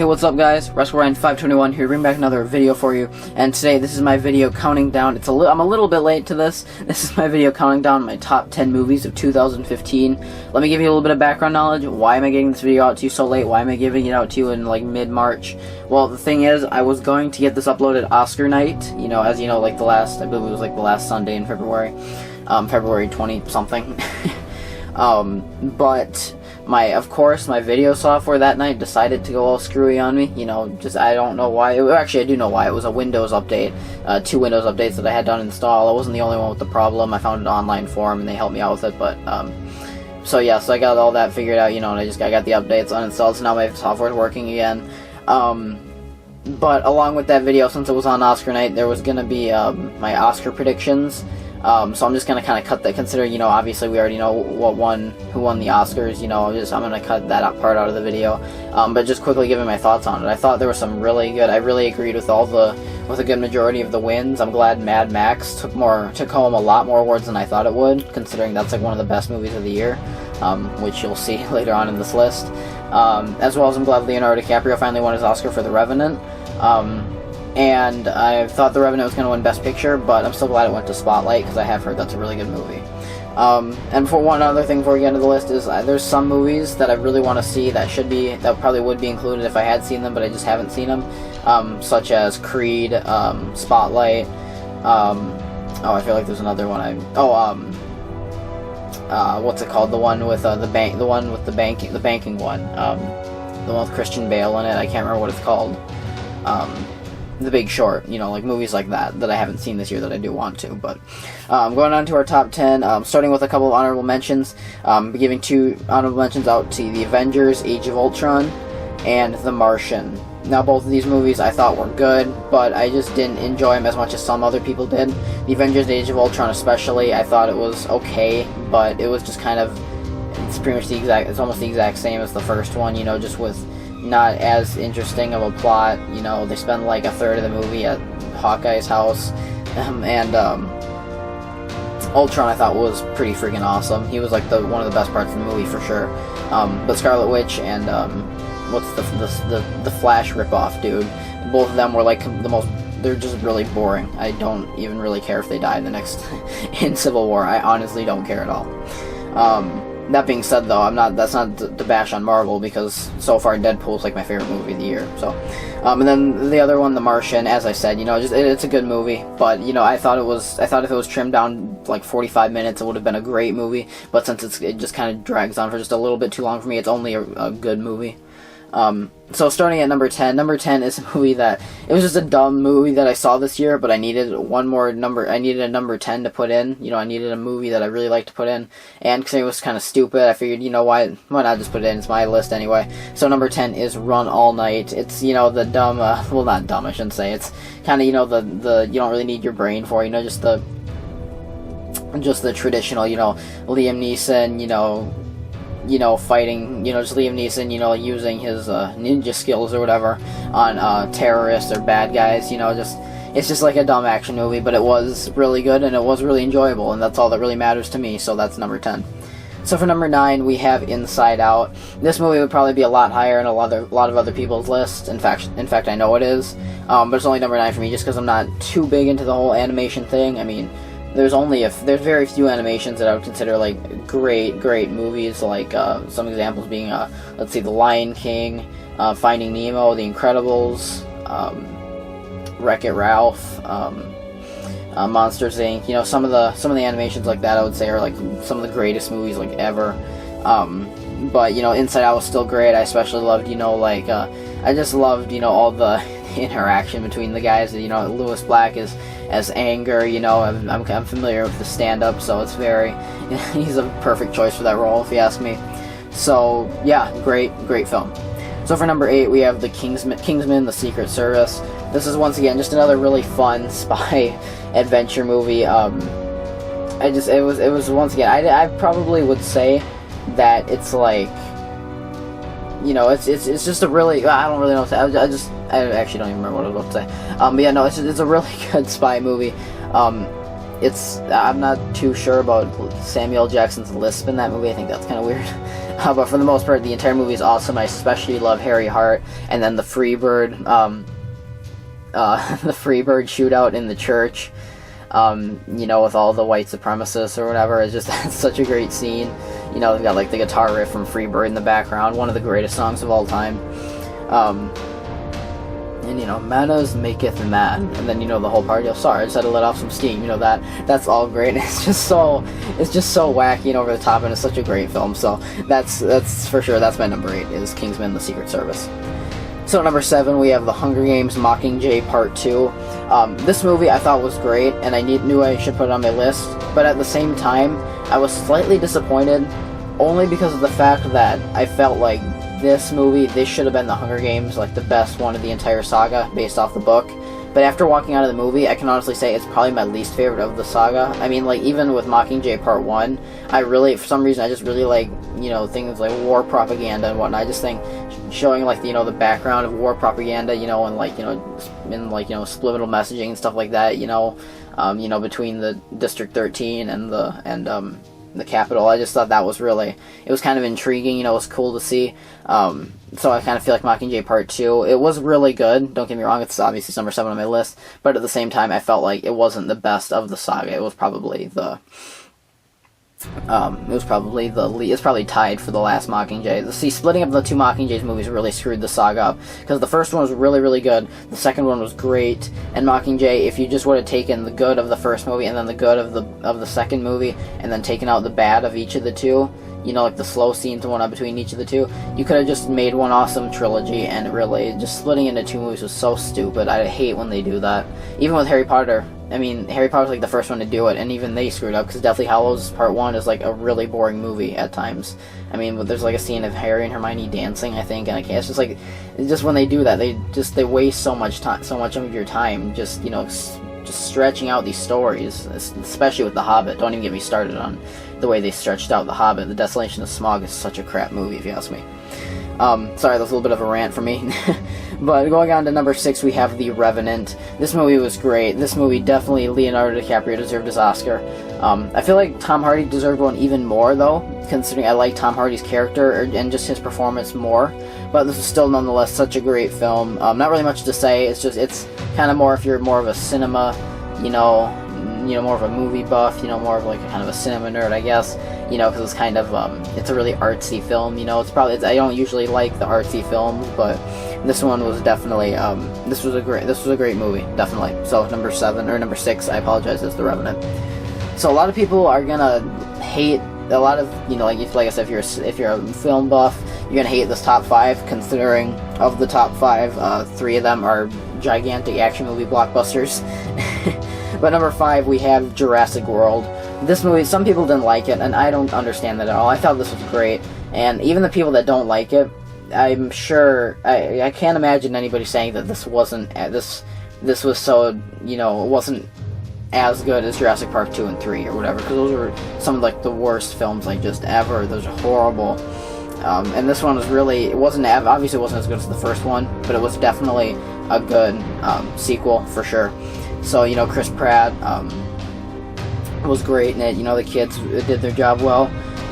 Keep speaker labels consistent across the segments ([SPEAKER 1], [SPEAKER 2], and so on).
[SPEAKER 1] what's up guys? RescueRyan521 here, bring back another video for you. And today, this is my video counting down. I'm a little bit late to this. This is my video counting down my top 10 movies of 2015. Let me give you a little bit of background knowledge. Why am I getting this video out to you so late? Why am I giving it out to you in like mid-March? Well, the thing is, I was going to get this uploaded Oscar night. You know, as you know, like I believe it was like the last Sunday in February. February 20-something. But of course, my video software that night decided to go all screwy on me. You know, I don't know why. Actually, I do know why. It was a Windows update, 2 Windows updates that I had done install. I wasn't the only one with the problem. I found an online forum and they helped me out with it. But so yeah, so I got all that figured out. You know, and I got the updates uninstalled, so now my software is working again. But along with that video, since it was on Oscar night, there was gonna be my Oscar predictions. So I'm just gonna kind of cut that, considering, you know, obviously we already know who won the Oscars. You know, I'm gonna cut that part out of the video. But just quickly giving my thoughts on it. I thought there was some really good. I really agreed with with a good majority of the wins. I'm glad Mad Max took home a lot more awards than I thought it would, considering that's like one of the best movies of the year, which you'll see later on in this list. As well as I'm glad Leonardo DiCaprio finally won his Oscar for The Revenant. And I thought The Revenant was going to win Best Picture, but I'm still glad it went to Spotlight, because I have heard that's a really good movie. And for one other thing before we get into the list is, there's some movies that I really want to see that probably would be included if I had seen them, but I just haven't seen them, such as Creed, Spotlight, oh, I feel like there's another one what's it called, the one with the banking one, the one with Christian Bale in it, I can't remember what it's called. The Big Short, you know, like movies like that I haven't seen this year that I do want to. But going on to our top 10, starting with a couple of honorable mentions, giving 2 honorable mentions out to The Avengers, Age of Ultron, and The Martian. Now, both of these movies I thought were good, but I just didn't enjoy them as much as some other people did. The Avengers, Age of Ultron especially, I thought it was okay, but it was just kind of, it's almost the exact same as the first one, you know, just with not as interesting of a plot. You know, they spend like a third of the movie at Hawkeye's house, and Ultron I thought was pretty freaking awesome. He was like one of the best parts of the movie for sure. But Scarlet Witch and what's the Flash ripoff dude, both of them were like they're just really boring. I don't even really care if they die in the next in Civil War. I honestly don't care at all. That being said, though, that's not to bash on Marvel, because so far Deadpool's like my favorite movie of the year. So, and then the other one, The Martian, as I said, you know, it's a good movie, but you know, I thought if it was trimmed down like 45 minutes, it would have been a great movie. But since it just kind of drags on for just a little bit too long for me, it's only a good movie. So starting at number 10 is a movie that, it was just a dumb movie that I saw this year, but I needed I needed a number 10 to put in. You know, I needed a movie that I really liked to put in, and because it was kind of stupid, I figured, you know, why not just put it in? It's my list anyway. So number 10 is Run All Night. It's, you know, the dumb, well, not dumb, I shouldn't say. It's kind of, you know, the you don't really need your brain for, you know, just the traditional, you know, Liam Neeson, you know, fighting, you know, just Liam Neeson, you know, using his ninja skills or whatever on terrorists or bad guys, you know, it's just like a dumb action movie, but it was really good and it was really enjoyable, and that's all that really matters to me, so that's number 10. So for number 9, we have Inside Out. This movie would probably be a lot higher in a lot of other people's lists. In fact, I know it is, but it's only number 9 for me just because I'm not too big into the whole animation thing. I mean, there's very few animations that I would consider like great movies, like some examples being let's see, The Lion King, Finding Nemo, The Incredibles, Wreck-It Ralph, Monsters Inc. You know, some of the animations like that I would say are like some of the greatest movies like ever. But you know, Inside Out was still great. I especially loved, you know, like I just loved, you know, all the interaction between the guys. You know, Lewis Black is as Anger, you know, I'm familiar with the stand-up, so it's he's a perfect choice for that role, if you ask me. So yeah, great film. So for number 8, we have the Kingsman: The Secret Service. This is once again just another really fun spy adventure movie. It was once again, I probably would say that it's like, you know, it's just a really, I don't really know what to say. I actually don't even remember what I was about to say. But yeah, no, it's a really good spy movie. I'm not too sure about Samuel L. Jackson's lisp in that movie. I think that's kind of weird. But for the most part, the entire movie is awesome. I especially love Harry Hart, and then the Freebird, the Freebird shootout in the church. With all the white supremacists or whatever. It's just it's such a great scene. They've got like the guitar riff from Freebird in the background, one of the greatest songs of all time. Manners maketh man, and then the whole party. Sorry, I just had to let off some steam. That's all great. It's just so wacky and over the top, and it's such a great film. So that's for sure. That's my number 8 is Kingsman: The Secret Service. So number 7, we have The Hunger Games: Mockingjay Part 2. This movie I thought was great, and I knew I should put it on my list, but at the same time, I was slightly disappointed, only because of the fact that I felt like this should have been The Hunger Games, like the best one of the entire saga, based off the book. But after walking out of the movie, I can honestly say it's probably my least favorite of the saga. I mean, like, even with Mockingjay Part 1, for some reason, I just really like, things like war propaganda and whatnot. I just think showing, like, the background of war propaganda, and, like, subliminal messaging and stuff like that, between the District 13 and the Capitol. I just thought that was it was kind of intriguing, it was cool to see. So I kind of feel like Mockingjay Part 2, it was really good, don't get me wrong, it's obviously number 7 on my list, but at the same time, I felt like it wasn't the best of the saga. It was probably it's probably tied for the last Mockingjay. See, splitting up the two Mockingjays movies really screwed the saga up, because the first one was really, really good, the second one was great, and Mockingjay, if you just would have taken the good of the first movie, and then the good of the second movie, and then taken out the bad of each of the two, like the slow scenes and whatnot between each of the two, you could have just made one awesome trilogy, and really, just splitting into two movies was so stupid. I hate when they do that. Even with Harry Potter, I mean, Harry Potter's like the first one to do it, and even they screwed up, because Deathly Hallows Part 1 is like a really boring movie at times. I mean, there's like a scene of Harry and Hermione dancing, I think, and it's just like, when they do that, they waste so much of your time, just stretching out these stories, especially with The Hobbit. Don't even get me started on the way they stretched out The Hobbit. The Desolation of Smaug is such a crap movie, if you ask me. Sorry, that was a little bit of a rant for me. But going on to number 6, we have The Revenant. This movie was great. This movie, definitely Leonardo DiCaprio deserved his Oscar. I feel like Tom Hardy deserved one even more, though, considering I like Tom Hardy's character and just his performance more. But this is still nonetheless such a great film. Not really much to say. It's kind of more if you're more of a cinema, more of a movie buff, more of like a kind of a cinema nerd, I guess, because it's kind of, it's a really artsy film, I don't usually like the artsy films, but this one was definitely, this was a great movie, definitely. So number 6, I apologize, is The Revenant. So a lot of people are gonna hate, a lot of, like I said, if you're a film buff, you're gonna hate this top 5, considering of the top 5, 3 of them are gigantic action movie blockbusters. But number 5, we have Jurassic World. This movie, some people didn't like it, and I don't understand that at all. I thought this was great, and even the people that don't like it, I'm sure, I can't imagine anybody saying that this wasn't, this was so, it wasn't as good as Jurassic Park 2 and 3 or whatever, because those were some of like the worst films like just ever. Those are horrible. And this one was really, obviously it wasn't as good as the first one, but it was definitely a good sequel for sure. So, Chris Pratt was great in it. The kids did their job well.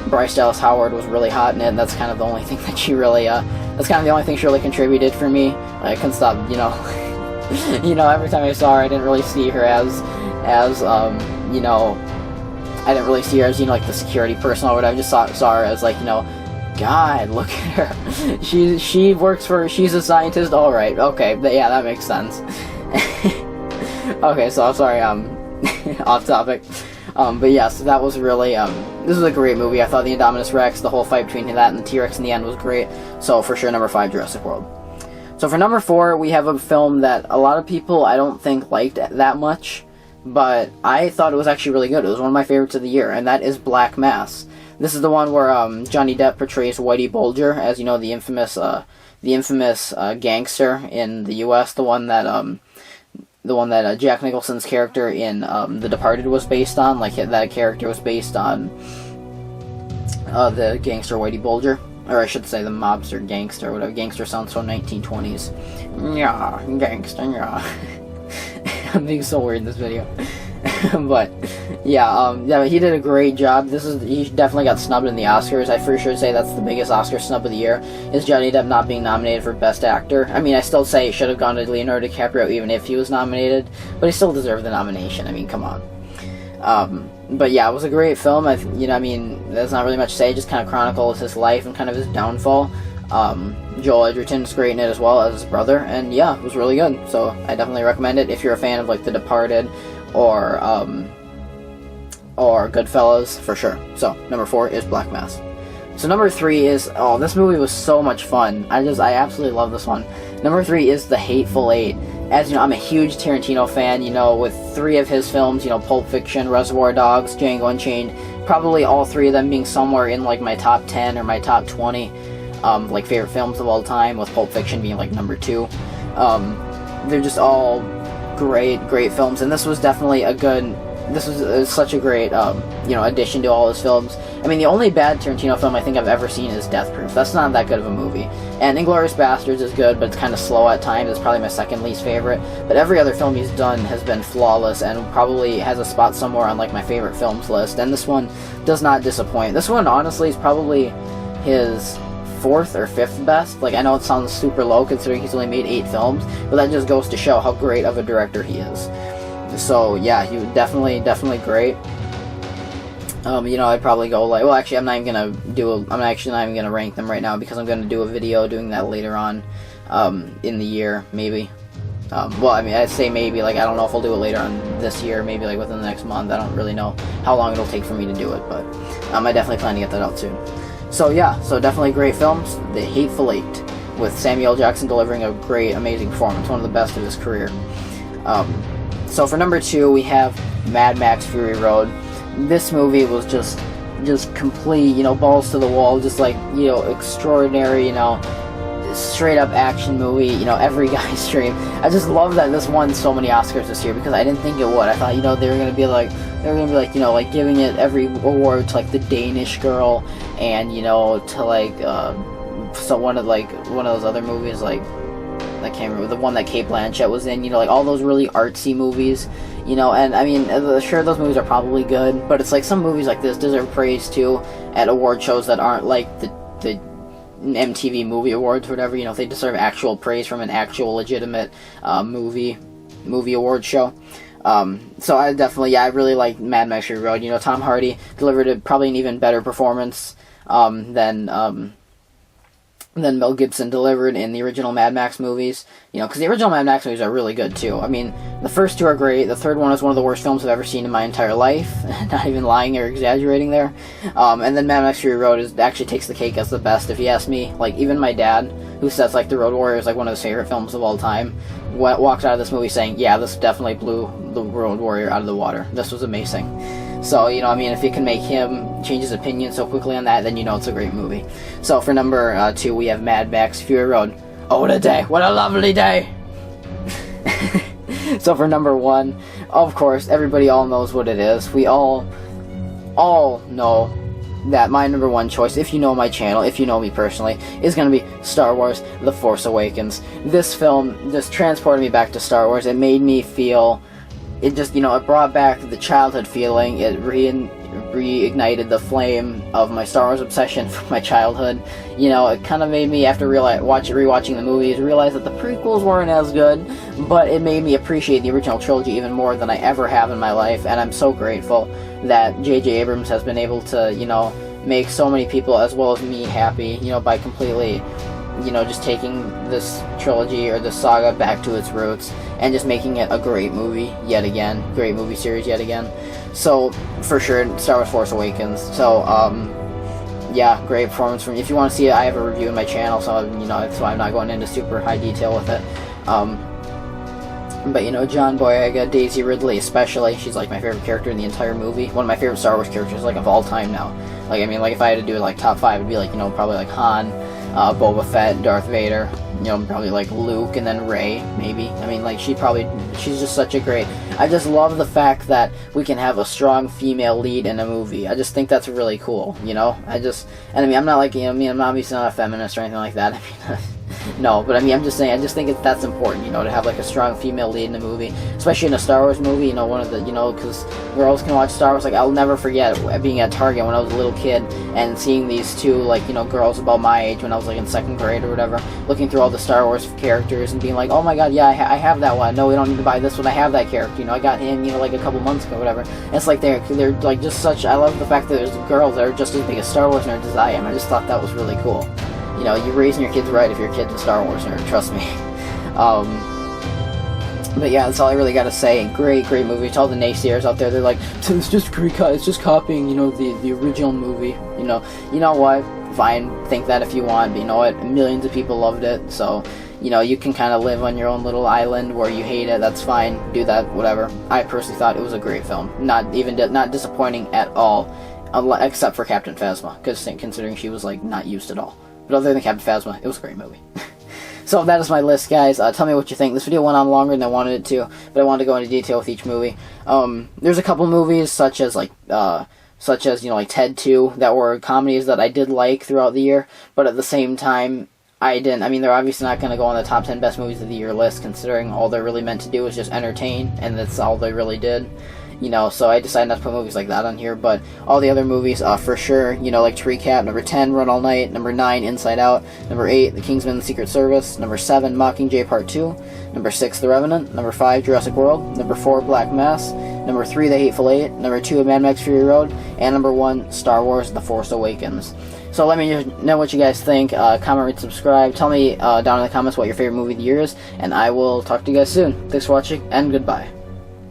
[SPEAKER 1] Bryce Dallas Howard was really hot in it, and that's kind of the only thing that she really, contributed for me. I couldn't stop, every time I saw her, I didn't really see her as I didn't really see her as, like the security person or whatever. I just saw her as like, God, look at her. She's a scientist. All right, okay, yeah, that makes sense. Okay, so I'm sorry, off topic. But yes, that was really, this was a great movie. I thought the Indominus Rex, the whole fight between that and the T-Rex in the end was great. So for sure, number 5, Jurassic World. So for number 4, we have a film that a lot of people I don't think liked that much, but I thought it was actually really good. It was one of my favorites of the year, and that is Black Mass. This is the one where Johnny Depp portrays Whitey Bulger as, the infamous gangster in the U.S., the one that Jack Nicholson's character in The Departed was based on. Like, that character was based on the gangster Whitey Bulger. Or I should say the mobster gangster, whatever. Gangster sounds so 1920s. Yeah, gangster, yeah. I'm being so weird in this video. But yeah, he did a great job. He definitely got snubbed in the Oscars. I for sure say that's the biggest Oscar snub of the year, is Johnny Depp not being nominated for Best Actor. I mean, I still say it should have gone to Leonardo DiCaprio even if he was nominated, but he still deserved the nomination. I mean, come on. But yeah, it was a great film. I mean, there's not really much to say. It just kind of chronicles his life and kind of his downfall. Joel Edgerton's great in it as well as his brother, and yeah, it was really good. So I definitely recommend it if you're a fan of like The Departed or Goodfellas, for sure. So number 4 is Black Mass. So number 3 is, this movie was so much fun. I absolutely love this one. Number 3 is The Hateful Eight. As you know, I'm a huge Tarantino fan, with 3 of his films, Pulp Fiction, Reservoir Dogs, Django Unchained, probably all 3 of them being somewhere in like my top 10 or my top 20 like favorite films of all time, with Pulp Fiction being like number 2. They're just all great films, and this was definitely such a great addition to all his films. I mean, the only bad Tarantino film I think I've ever seen is Death Proof. That's not that good of a movie. And Inglourious Basterds is good, but it's kind of slow at times. It's probably my second least favorite. But every other film he's done has been flawless and probably has a spot somewhere on like my favorite films list. And this one does not disappoint. This one honestly is probably his 4th or 5th best. Like, I know it sounds super low considering he's only made 8 films, but that just goes to show how great of a director he is. So yeah, he was definitely great. I'd probably go like, well, actually, I'm not even gonna rank them right now because I'm gonna do a video doing that later on, in the year, maybe. Well, I mean, I'd say maybe, like, I don't know if I'll do it later on this year, maybe like within the next month. I don't really know how long it'll take for me to do it, but I definitely plan to get that out soon. So yeah, definitely great films. The Hateful Eight, with Samuel L. Jackson delivering a great, amazing performance, one of the best of his career. So for number 2, we have Mad Max Fury Road. This movie was just complete, balls to the wall, just like, extraordinary, straight up action movie, every guy's dream. I just love that this won so many Oscars this year because I didn't think it would. I thought, they were gonna be like, like giving it every award to like The Danish Girl and to like one of those other movies, like, I can't remember, the one that Cate Blanchett was in, like all those really artsy movies, and I mean, sure, those movies are probably good, but it's like some movies like this deserve praise too at award shows that aren't like the MTV Movie Awards or whatever. They deserve actual praise from an actual legitimate movie award show. So I definitely, I really like Mad Max Fury Road. Tom Hardy delivered probably an even better performance than Mel Gibson delivered in the original Mad Max movies. Because the original Mad Max movies are really good too. I mean, the first 2 are great. The third one is one of the worst films I've ever seen in my entire life. Not even lying or exaggerating there. And then Mad Max Fury Road actually takes the cake as the best, if you ask me. Like, even my dad, who says like The Road Warrior is like one of his favorite films of all time, walks out of this movie saying, yeah, this definitely blew The Road Warrior out of the water. This was amazing. So, if you can make him change his opinion so quickly on that, then it's a great movie. So, for number 2, we have Mad Max Fury Road. Oh, what a day! What a lovely day! So, for number 1, of course, everybody all knows what it is. We all know that my number 1 choice, if you know my channel, if you know me personally, is going to be Star Wars The Force Awakens. This film just transported me back to Star Wars. It made me feel... It just, it brought back the childhood feeling. It reignited the flame of my Star Wars obsession from my childhood. It kind of made me, after rewatching the movies, realize that the prequels weren't as good, but it made me appreciate the original trilogy even more than I ever have in my life, and I'm so grateful that J.J. Abrams has been able to, make so many people, as well as me, happy, by completely... just taking this trilogy or this saga back to its roots and just making it a great movie yet again, great movie series yet again. So, for sure, Star Wars Force Awakens. So, yeah, great performance from... If you want to see it, I have a review on my channel, so, so I'm not going into super high detail with it. But, John Boyega, Daisy Ridley especially, she's, like, my favorite character in the entire movie. One of my favorite Star Wars characters, like, of all time now. Like, I mean, like, if I had to do, like, top 5, it'd be, like, probably, like, Han, Boba Fett, Darth Vader, probably like Luke, and then Rey, maybe. I mean, like, she's just such a great... I just love the fact that we can have a strong female lead in a movie. I just think that's really cool, And I mean, I'm not like, I'm obviously not a feminist or anything like that. I mean, No, but I mean, I'm just saying, I just think that's important, to have like a strong female lead in a movie, especially in a Star Wars movie. One of the, because girls can watch Star Wars. Like, I'll never forget being at Target when I was a little kid and seeing these two, like, girls about my age when I was like in second grade or whatever, looking through all the Star Wars characters and being like, oh my god, yeah, I have that one. No, we don't need to buy this one. I have that character. I got him, like a couple months ago, whatever. And it's like they're like just such. I love the fact that there's girls that are just as big a Star Wars nerds as I am. I just thought that was really cool. You're raising your kids right if your kid's a Star Wars nerd, trust me. But yeah, that's all I really gotta say. Great movie. To all the naysayers out there, they're like, it's just it's just copying, the original movie. You know what? Fine, think that if you want, but you know what? Millions of people loved it, so, you can kind of live on your own little island where you hate it, that's fine, do that, whatever. I personally thought it was a great film. Not disappointing at all, except for Captain Phasma, considering she was, like, not used at all. But other than Captain Phasma, it was a great movie. So that is my list, guys. Tell me what you think. This video went on longer than I wanted it to, but I wanted to go into detail with each movie. There's a couple movies, such as like Ted 2, that were comedies that I did like throughout the year, but at the same time, I didn't. I mean, they're obviously not going to go on the top 10 best movies of the year list, considering all they're really meant to do is just entertain, and that's all they really did. So I decided not to put movies like that on here, but all the other movies, for sure, like to recap, number 10, Run All Night, number 9, Inside Out, number 8, The Kingsman and the Secret Service, number 7, Mockingjay Part 2, number 6, The Revenant, number 5, Jurassic World, number 4, Black Mass, number 3, The Hateful Eight, number 2, Mad Max Fury Road, and number 1, Star Wars The Force Awakens. So let me know what you guys think, comment, rate, subscribe, tell me down in the comments what your favorite movie of the year is, and I will talk to you guys soon. Thanks for watching, and goodbye.